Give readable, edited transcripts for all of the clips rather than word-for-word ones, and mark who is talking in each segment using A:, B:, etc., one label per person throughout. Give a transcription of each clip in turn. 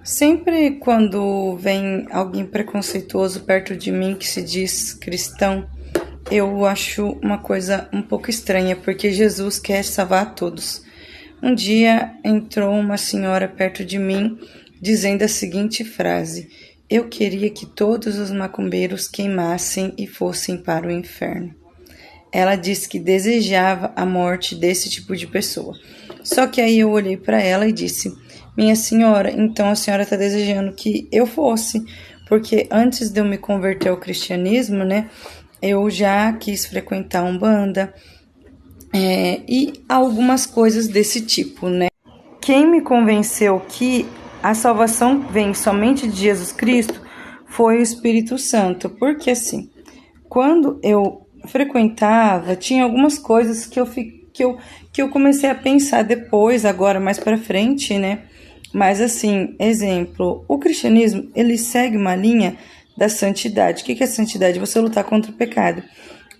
A: Sempre quando vem alguém preconceituoso perto de mim que se diz cristão, eu acho uma coisa um pouco estranha, porque Jesus quer salvar a todos. Um dia entrou uma senhora perto de mim dizendo a seguinte frase: eu queria que todos os macumbeiros queimassem e fossem para o inferno. Ela disse que desejava a morte desse tipo de pessoa. Só que aí eu olhei para ela e disse: minha senhora, então a senhora está desejando que eu fosse, porque antes de eu me converter ao cristianismo, né, eu já quis frequentar a Umbanda, e algumas coisas desse tipo, né? Quem me convenceu que a salvação vem somente de Jesus Cristo foi o Espírito Santo, porque assim, quando eu frequentava, tinha algumas coisas que eu comecei a pensar depois, agora mais para frente, né? Mas assim, exemplo, o cristianismo, ele segue uma linha da santidade. O que é santidade? Você lutar contra o pecado.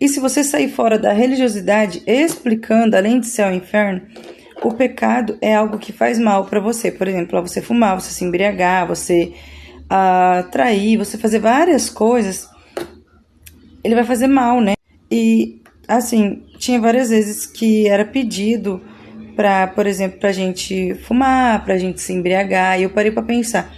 A: E se você sair fora da religiosidade, explicando, além de céu e inferno, o pecado é algo que faz mal para você. Por exemplo, você fumar, você se embriagar, você trair, você fazer várias coisas, ele vai fazer mal, né? E, assim, tinha várias vezes que era pedido pra, por exemplo, pra gente fumar, pra gente se embriagar. E eu parei pra pensar,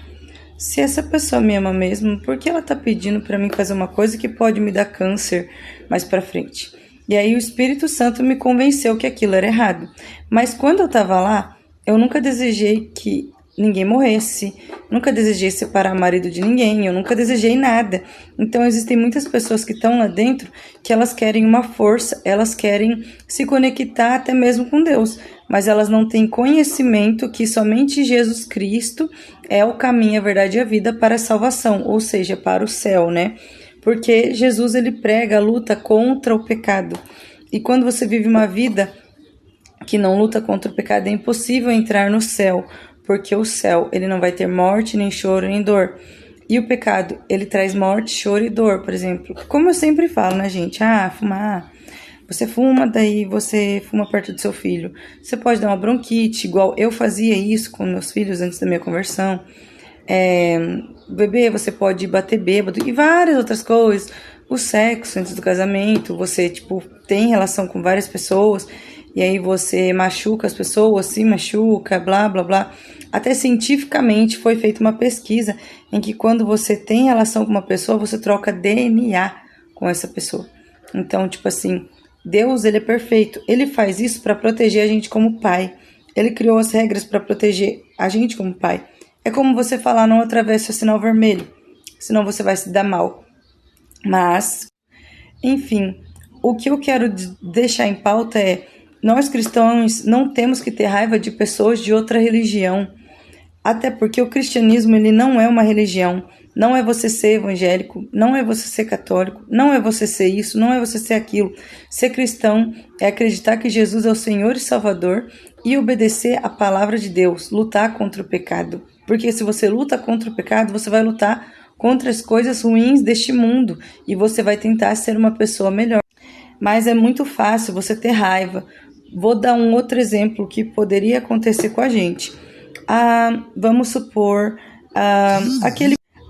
A: se essa pessoa me ama mesmo, por que ela tá pedindo pra mim fazer uma coisa que pode me dar câncer mais pra frente? E aí o Espírito Santo me convenceu que aquilo era errado. Mas quando eu tava lá, eu nunca desejei que ninguém morresse, nunca desejei separar marido de ninguém, eu nunca desejei nada. Então existem muitas pessoas que estão lá dentro que elas querem uma força, elas querem se conectar até mesmo com Deus, mas elas não têm conhecimento que somente Jesus Cristo é o caminho, a verdade e a vida para a salvação, ou seja, para o céu, né? Porque Jesus, ele prega a luta contra o pecado. E quando você vive uma vida que não luta contra o pecado, é impossível entrar no céu, porque o céu, ele não vai ter morte, nem choro, nem dor. E o pecado, ele traz morte, choro e dor, por exemplo. Como eu sempre falo, né, gente? Fumar. Você fuma, daí você fuma perto do seu filho. Você pode dar uma bronquite, igual eu fazia isso com meus filhos antes da minha conversão. Beber, você pode bater bêbado e várias outras coisas. O sexo antes do casamento, você, tem relação com várias pessoas e aí você machuca as pessoas, se machuca, blá, blá, blá. Até cientificamente foi feita uma pesquisa em que quando você tem relação com uma pessoa, você troca DNA com essa pessoa. Então, Deus, ele é perfeito. Ele faz isso para proteger a gente como pai. Ele criou as regras para proteger a gente como pai. É como você falar, não atravesse o sinal vermelho, senão você vai se dar mal. Mas, enfim, o que eu quero deixar em pauta é: nós cristãos não temos que ter raiva de pessoas de outra religião. Até porque o cristianismo, ele não é uma religião. Não é você ser evangélico, não é você ser católico, não é você ser isso, não é você ser aquilo. Ser cristão é acreditar que Jesus é o Senhor e Salvador e obedecer a palavra de Deus, lutar contra o pecado. Porque se você luta contra o pecado, você vai lutar contra as coisas ruins deste mundo e você vai tentar ser uma pessoa melhor. Mas é muito fácil você ter raiva. Vou dar um outro exemplo que poderia acontecer com a gente. Vamos supor,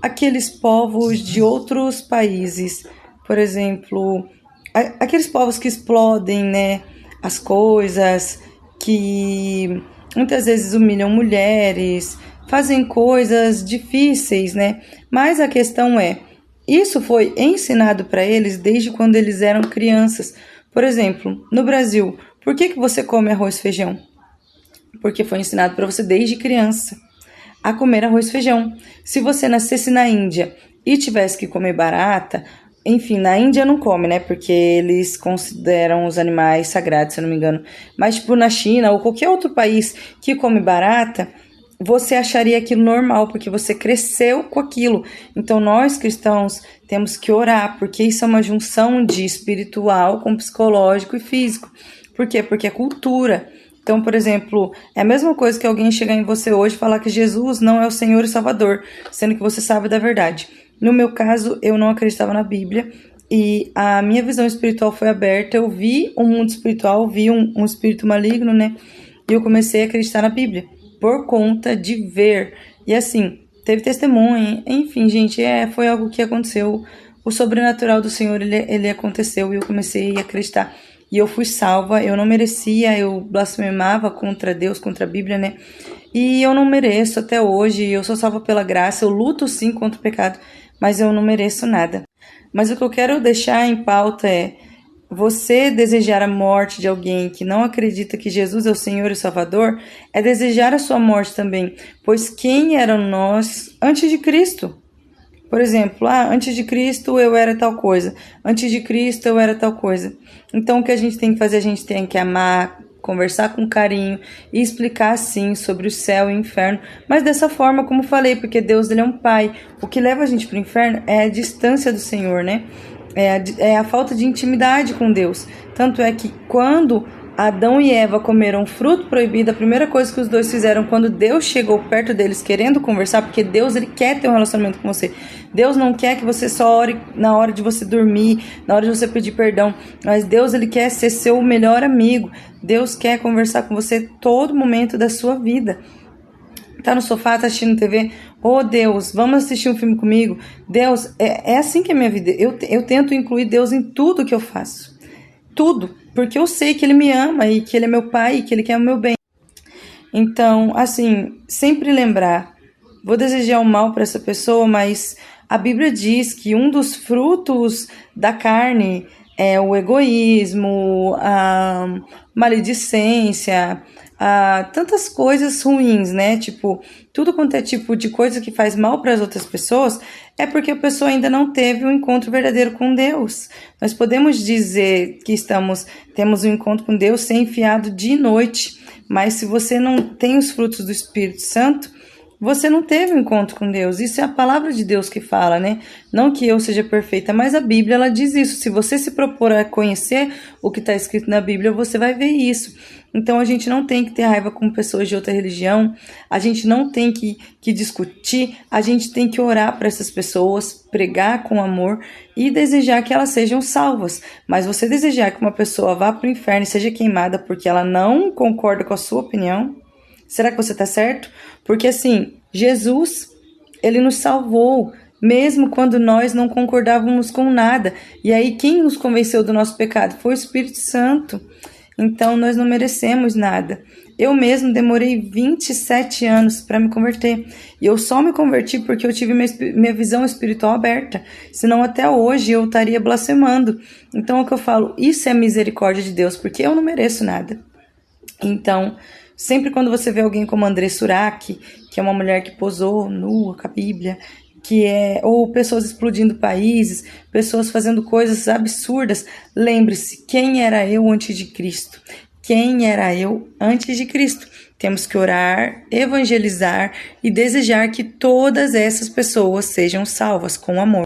A: aqueles povos de outros países, por exemplo, aqueles povos que explodem, né, as coisas, que muitas vezes humilham mulheres, fazem coisas difíceis, né? Mas a questão é, isso foi ensinado para eles desde quando eles eram crianças. Por exemplo, no Brasil, por que você come arroz e feijão? Porque foi ensinado para você desde criança a comer arroz e feijão. Se você nascesse na Índia e tivesse que comer barata, enfim, na Índia não come, né? Porque eles consideram os animais sagrados, se eu não me engano. Mas, na China ou qualquer outro país que come barata, você acharia aquilo normal, porque você cresceu com aquilo. Então, nós cristãos temos que orar, porque isso é uma junção de espiritual com psicológico e físico. Por quê? Porque é cultura. Então, por exemplo, é a mesma coisa que alguém chegar em você hoje e falar que Jesus não é o Senhor e Salvador, sendo que você sabe da verdade. No meu caso, eu não acreditava na Bíblia e a minha visão espiritual foi aberta. Eu vi um mundo espiritual, vi um espírito maligno, né? E eu comecei a acreditar na Bíblia por conta de ver. E assim, teve testemunha, enfim, gente, foi algo que aconteceu. O sobrenatural do Senhor, ele aconteceu e eu comecei a acreditar. E eu fui salva, eu não merecia, eu blasfemava contra Deus, contra a Bíblia, né? E eu não mereço até hoje, eu sou salva pela graça, eu luto sim contra o pecado, mas eu não mereço nada. Mas o que eu quero deixar em pauta é: você desejar a morte de alguém que não acredita que Jesus é o Senhor e Salvador, é desejar a sua morte também, pois quem eram nós antes de Cristo? Por exemplo, antes de Cristo eu era tal coisa, antes de Cristo eu era tal coisa. Então o que a gente tem que fazer? A gente tem que amar, conversar com carinho e explicar sim sobre o céu e o inferno, mas dessa forma, como falei, porque Deus, ele é um pai. O que leva a gente para o inferno é a distância do Senhor, né? É a falta de intimidade com Deus. Tanto é que quando Adão e Eva comeram o fruto proibido, a primeira coisa que os dois fizeram quando Deus chegou perto deles querendo conversar, porque Deus, ele quer ter um relacionamento com você. Deus não quer que você só ore na hora de você dormir, na hora de você pedir perdão, mas Deus, ele quer ser seu melhor amigo. Deus quer conversar com você todo momento da sua vida. Tá no sofá, tá assistindo TV, Deus, vamos assistir um filme comigo? Deus, é assim que é a minha vida. Eu tento incluir Deus em tudo que eu faço. Tudo, porque eu sei que ele me ama e que ele é meu pai e que ele quer o meu bem. Então, assim, sempre lembrar, vou desejar o mal para essa pessoa, mas a Bíblia diz que um dos frutos da carne é o egoísmo, a maledicência, tantas coisas ruins, né? Tipo, tudo quanto é tipo de coisa que faz mal para as outras pessoas é porque a pessoa ainda não teve um encontro verdadeiro com Deus. Nós podemos dizer que temos um encontro com Deus sem enfiado de noite, mas se você não tem os frutos do Espírito Santo, você não teve um encontro com Deus. Isso é a palavra de Deus que fala, né? Não que eu seja perfeita, mas a Bíblia, ela diz isso. Se você se propor a conhecer o que está escrito na Bíblia, você vai ver isso. Então, a gente não tem que ter raiva com pessoas de outra religião, a gente não tem que discutir, a gente tem que orar para essas pessoas, pregar com amor e desejar que elas sejam salvas. Mas você desejar que uma pessoa vá para o inferno e seja queimada porque ela não concorda com a sua opinião, será que você está certo? Porque assim, Jesus, ele nos salvou, mesmo quando nós não concordávamos com nada. E aí quem nos convenceu do nosso pecado? Foi o Espírito Santo. Então nós não merecemos nada. Eu mesmo demorei 27 anos para me converter. E eu só me converti porque eu tive minha visão espiritual aberta. Senão até hoje eu estaria blasfemando. Então é o que eu falo, isso é misericórdia de Deus, porque eu não mereço nada. Então, sempre quando você vê alguém como André Surak, que é uma mulher que posou nua com a Bíblia, ou pessoas explodindo países, pessoas fazendo coisas absurdas, lembre-se, quem era eu antes de Cristo? Quem era eu antes de Cristo? Temos que orar, evangelizar e desejar que todas essas pessoas sejam salvas com amor.